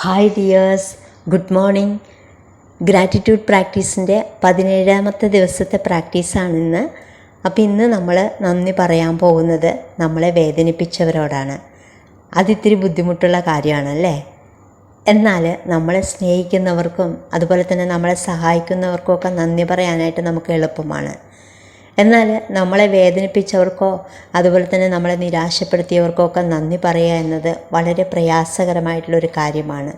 Hi dears, good morning. Gratitude പ്രാക്ടീസിൻ്റെ 17ാമത്തെ ദിവസത്തെ പ്രാക്ടീസാണിന്ന്. അപ്പോൾ ഇന്ന് നമ്മൾ നന്ദി പറയാൻ പോകുന്നത് നമ്മളെ വേദനിപ്പിച്ചവരോടാണ്. അതിത്തിരി ബുദ്ധിമുട്ടുള്ള കാര്യമാണല്ലേ. എന്നാൽ നമ്മളെ സ്നേഹിക്കുന്നവർക്കും അതുപോലെ തന്നെ നമ്മളെ സഹായിക്കുന്നവർക്കൊക്കെ നന്ദി പറയാനായിട്ട് നമുക്ക് എളുപ്പമാണ്. എന്നാൽ നമ്മളെ വേദനിപ്പിച്ചവർക്കോ അതുപോലെ തന്നെ നമ്മളെ നിരാശപ്പെടുത്തിയവർക്കോ ഒക്കെ നന്ദി പറയുക എന്നത് വളരെ പ്രയാസകരമായിട്ടുള്ളൊരു കാര്യമാണ്.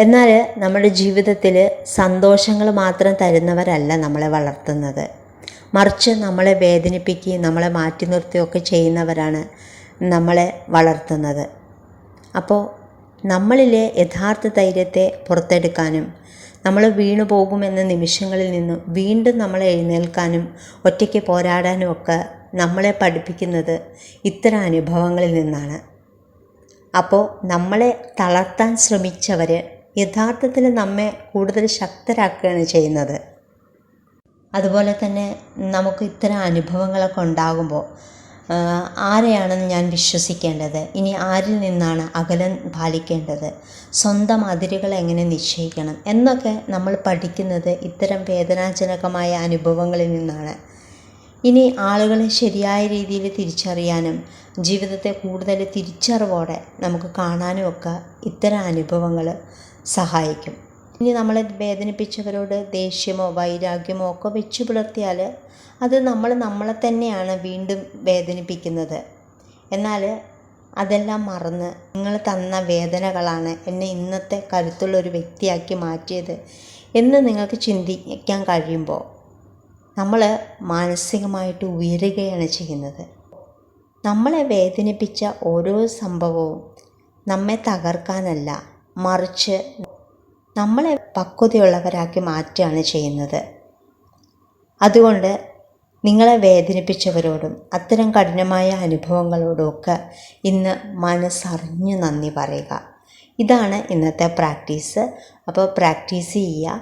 എന്നാൽ നമ്മുടെ ജീവിതത്തിൽ സന്തോഷങ്ങൾ മാത്രം തരുന്നവരല്ല നമ്മളെ വളർത്തുന്നത്, മറിച്ച് നമ്മളെ വേദനിപ്പിക്കുകയും നമ്മളെ മാറ്റി നിർത്തുകയൊക്കെ ചെയ്യുന്നവരാണ് നമ്മളെ വളർത്തുന്നത്. അപ്പോൾ നമ്മളിലെ യഥാർത്ഥ ധൈര്യത്തെ പുറത്തെടുക്കാനും നമ്മൾ വീണു പോകുമെന്ന നിമിഷങ്ങളിൽ നിന്നും വീണ്ടും നമ്മളെ എഴുന്നേൽക്കാനും ഒറ്റയ്ക്ക് പോരാടാനും ഒക്കെ നമ്മളെ പഠിപ്പിക്കുന്നത് ഇത്തരം അനുഭവങ്ങളിൽ നിന്നാണ്. അപ്പോൾ നമ്മളെ തളർത്താൻ ശ്രമിച്ചവർ യഥാർത്ഥത്തിൽ നമ്മെ കൂടുതൽ ശക്തരാക്കുകയാണ് ചെയ്യുന്നത്. അതുപോലെ തന്നെ നമുക്ക് ഇത്തരം അനുഭവങ്ങളൊക്കെ ഉണ്ടാകുമ്പോൾ ആരെയാണെന്ന് ഞാൻ വിശ്വസിക്കേണ്ടത്, ഇനി ആരിൽ നിന്നാണ് അകലം പാലിക്കേണ്ടത്, സ്വന്തം അതിരുകൾ എങ്ങനെ നിശ്ചയിക്കണം എന്നൊക്കെ നമ്മൾ പഠിക്കുന്നത് ഇത്തരം വേദനാജനകമായ അനുഭവങ്ങളിൽ നിന്നാണ്. ഇനി ആളുകളെ ശരിയായ രീതിയിൽ തിരിച്ചറിയാനും ജീവിതത്തെ കൂടുതൽ തിരിച്ചറിവോടെ നമുക്ക് കാണാനും ഒക്കെ ഇത്തരം അനുഭവങ്ങൾ സഹായിക്കും. ഇനി നമ്മളെ വേദനിപ്പിച്ചവരോട് ദേഷ്യമോ വൈരാഗ്യമോ ഒക്കെ വെച്ചു പുലർത്തിയാൽ അത് നമ്മളെ തന്നെയാണ് വീണ്ടും വേദനിപ്പിക്കുന്നത്. എന്നാൽ അതെല്ലാം മറന്ന് നിങ്ങൾ തന്ന വേദനകളാണ് എന്നെ ഇന്നത്തെ കരുത്തുള്ളൊരു വ്യക്തിയാക്കി മാറ്റിയത് എന്ന് നിങ്ങൾക്ക് ചിന്തിക്കാൻ കഴിയുമ്പോൾ നമ്മൾ മാനസികമായിട്ട് ഉയരുകയാണ് ചെയ്യുന്നത്. നമ്മളെ വേദനിപ്പിച്ച ഓരോ സംഭവവും നമ്മെ തകർക്കാനല്ല, മറിച്ച് നമ്മളെ പക്വതയുള്ളവരാക്കി മാറ്റുകയാണ് ചെയ്യുന്നത്. അതുകൊണ്ട് നിങ്ങളെ വേദനിപ്പിച്ചവരോടും അത്തരം കഠിനമായ അനുഭവങ്ങളോടുമൊക്കെ ഇന്ന് മനസ്സറിഞ്ഞ് നന്ദി പറയുക. ഇതാണ് ഇന്നത്തെ പ്രാക്ടീസ്. അപ്പോൾ പ്രാക്ടീസ് ചെയ്യുക.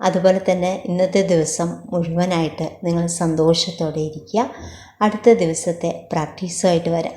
അതുപോലെ തന്നെ ഇന്നത്തെ ദിവസം മുഴുവനായിട്ട് നിങ്ങൾ സന്തോഷത്തോടെ ഇരിക്കുക. അടുത്ത ദിവസത്തെ പ്രാക്ടീസുമായിട്ട് വരാം.